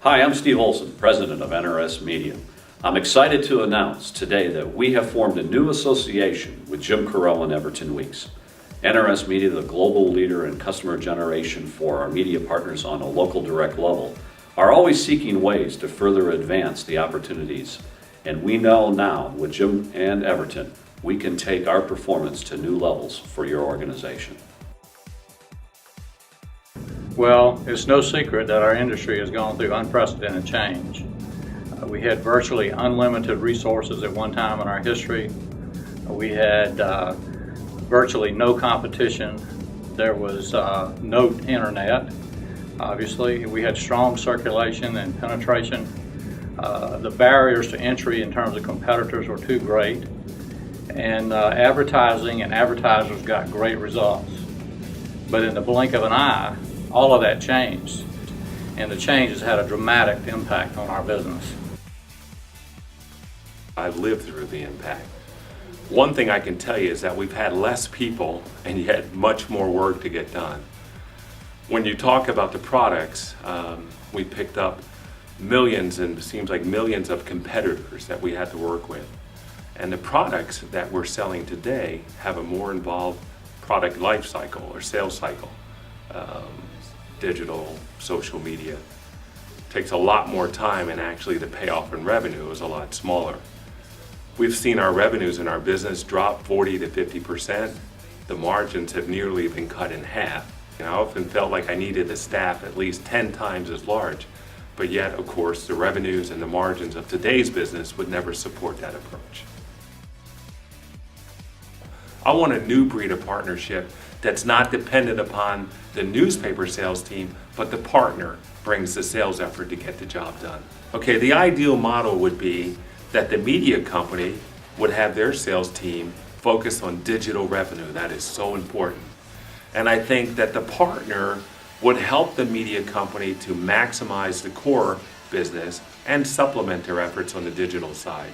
Hi, I'm Steve Olson, President of NRS Media. I'm excited to announce today that we have formed a new association with Jim Currow and Everton Weeks. NRS Media, the global leader in customer generation for our media partners on a local direct level, are always seeking ways to further advance the opportunities. And we know now with Jim and Everton, we can take our performance to new levels for your organization. Well, it's no secret that our industry has gone through unprecedented change. We had virtually unlimited resources at one time in our history. We had virtually no competition. There was no internet, obviously. We had strong circulation and penetration. The barriers to entry in terms of competitors were too great. And advertising and advertisers got great results. But in the blink of an eye, all of that changed, and the change has had a dramatic impact on our business. I've lived through the impact. One thing I can tell you is that we've had less people and yet much more work to get done. When you talk about the products, we picked up millions, and it seems like millions of competitors that we had to work with. And the products that we're selling today have a more involved product life cycle or sales cycle. Digital, social media takes a lot more time, and actually the payoff in revenue is a lot smaller. We've seen our revenues in our business drop 40 to 50%. The margins have nearly been cut in half. I often felt like I needed a staff at least 10 times as large, but yet, of course, the revenues and the margins of today's business would never support that approach. I want a new breed of partnership that's not dependent upon the newspaper sales team, but the partner brings the sales effort to get the job done. Okay, the ideal model would be that the media company would have their sales team focus on digital revenue. That is so important. And I think that the partner would help the media company to maximize the core business and supplement their efforts on the digital side.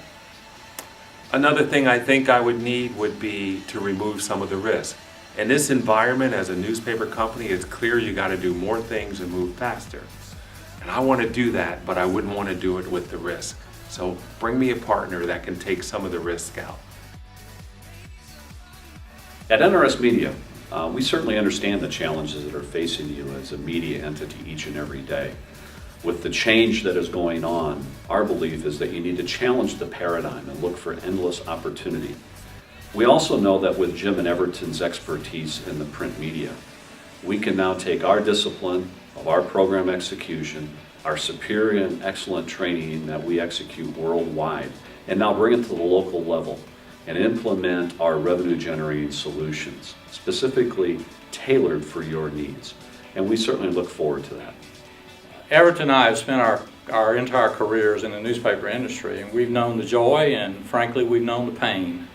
Another thing I think I would need would be to remove some of the risk. In this environment, as a newspaper company, it's clear you got to do more things and move faster. And I want to do that, but I wouldn't want to do it with the risk. So bring me a partner that can take some of the risk out. At NRS Media, we certainly understand the challenges that are facing you as a media entity each and every day. With the change that is going on, our belief is that you need to challenge the paradigm and look for endless opportunity. We also know that with Jim and Everton's expertise in the print media, we can now take our discipline of our program execution, our superior and excellent training that we execute worldwide, and now bring it to the local level and implement our revenue generating solutions, specifically tailored for your needs. And we certainly look forward to that. Everton and I have spent our entire careers in the newspaper industry, and we've known the joy, and frankly, we've known the pain.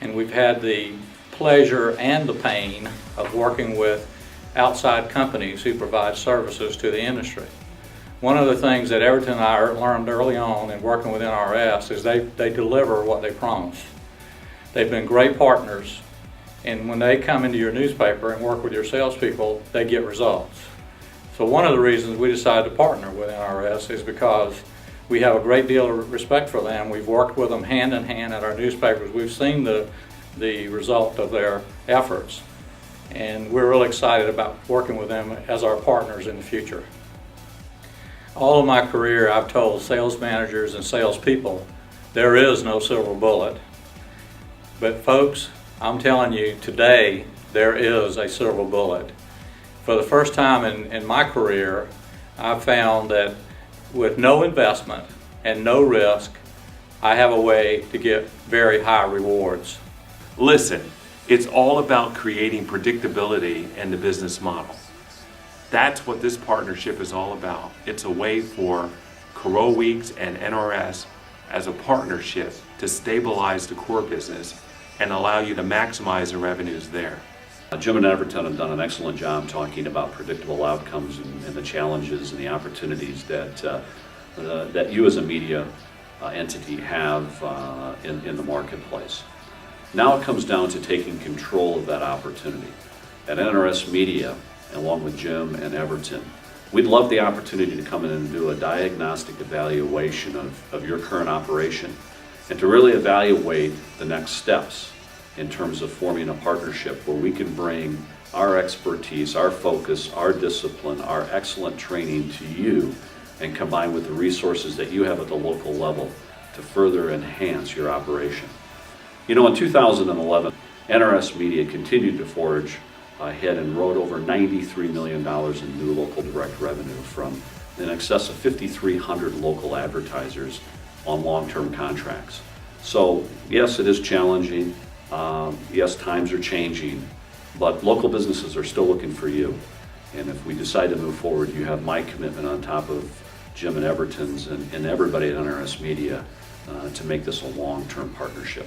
And we've had the pleasure and the pain of working with outside companies who provide services to the industry. One of the things that Everton and I learned early on in working with NRS is they deliver what they promise. They've been great partners, and when they come into your newspaper and work with your salespeople, they get results. So one of the reasons we decided to partner with NRS is because we have a great deal of respect for them. We've worked with them hand in hand at our newspapers. We've seen the result of their efforts, and we're really excited about working with them as our partners in the future. All of my career, I've told sales managers and salespeople, there is no silver bullet. But folks, I'm telling you, today there is a silver bullet. For the first time in my career, I've found that with no investment and no risk, I have a way to get very high rewards. Listen, it's all about creating predictability in the business model. That's what this partnership is all about. It's a way for Currow Weeks and NRS as a partnership to stabilize the core business and allow you to maximize the revenues there. Jim and Everton have done an excellent job talking about predictable outcomes and the challenges and the opportunities that you as a media entity have in the marketplace. Now it comes down to taking control of that opportunity. At NRS Media, along with Jim and Everton, We'd love the opportunity to come in and do a diagnostic evaluation of your current operation and to really evaluate the next steps in terms of forming a partnership where we can bring our expertise, our focus, our discipline, our excellent training to you and combine with the resources that you have at the local level to further enhance your operation. You know, in 2011, NRS Media continued to forge ahead and wrote over $93 million in new local direct revenue from in excess of 5,300 local advertisers on long-term contracts. So yes, it is challenging. Yes, times are changing, but local businesses are still looking for you. And if we decide to move forward, you have my commitment on top of Jim and Everton's and everybody at NRS Media to make this a long-term partnership.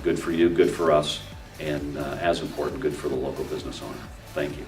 Good for you, good for us, and as important, good for the local business owner. Thank you.